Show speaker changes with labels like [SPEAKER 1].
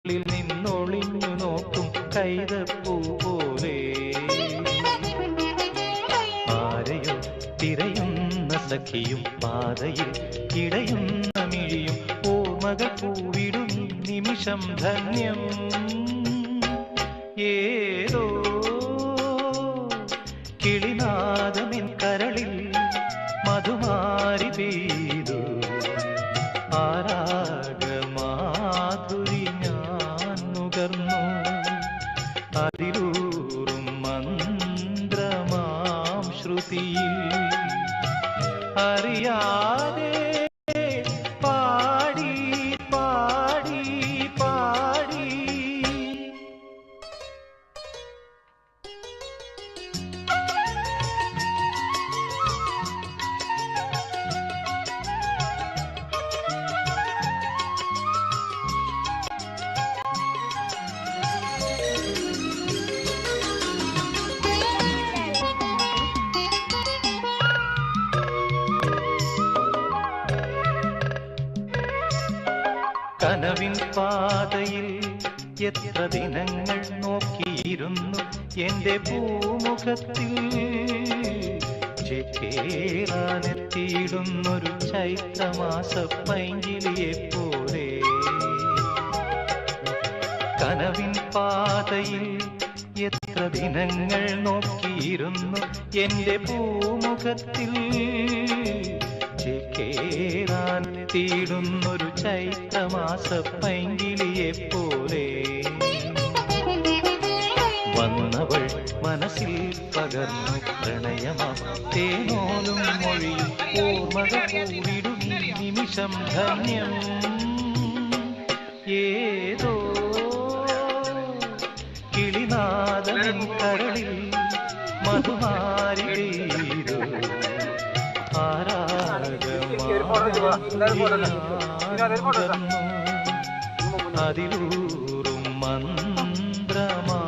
[SPEAKER 1] നിന്നൊളിഞ്ഞു നോക്കും കൈതപ്പൂ പോലെ ആരെയോ തിരയുന്ന സഖിയും പാതയിൽ ഇടയുന്ന മിഴിയും ഓർമ്മകൾ പൂവിടും നിമിഷം ധന്യം ഏതോ കിളിനാദമിൻ കരളിൽ മധുമാരി പെയ്തു ആരാഗമാധുരി ഞാൻ നുകർന്നു അതിലൂറും മന്ത്രമാം ശ്രുതിയിൽ അറിയാതെ പാടി പാടി പാടി കനവിൻ പാതയിൽ എത്ര ദിനങ്ങൾ നോക്കിയിരുന്നു എന്റെ പൂമുഖത്തിൽ ചേരാനെത്തിയിടുന്നൊരു ചൈത്രമാസ പൈങ്കിളിയെ പോലെ കനവിൻ പാതയിൽ എത്ര ദിനങ്ങൾ നോക്കിയിരുന്നു എന്റെ പൂമുഖത്തിൽ ചേരാനെത്തിയിടുന്നൊരു ചൈത്രമാസ പൈങ്കിളിയെ പോലെ വന്നവൾ മനസ്സിൽ പകർന്നു പ്രണയമാം തേനോലും മൊഴിയും ഓർമ്മകൾ പൂവിടും നിമിഷം ധന്യം ഏതോ കിളിനാദമിൻ കരളിൽ മധുമാരി പെയ്തു അതിലൂറും മന്ത്രമാ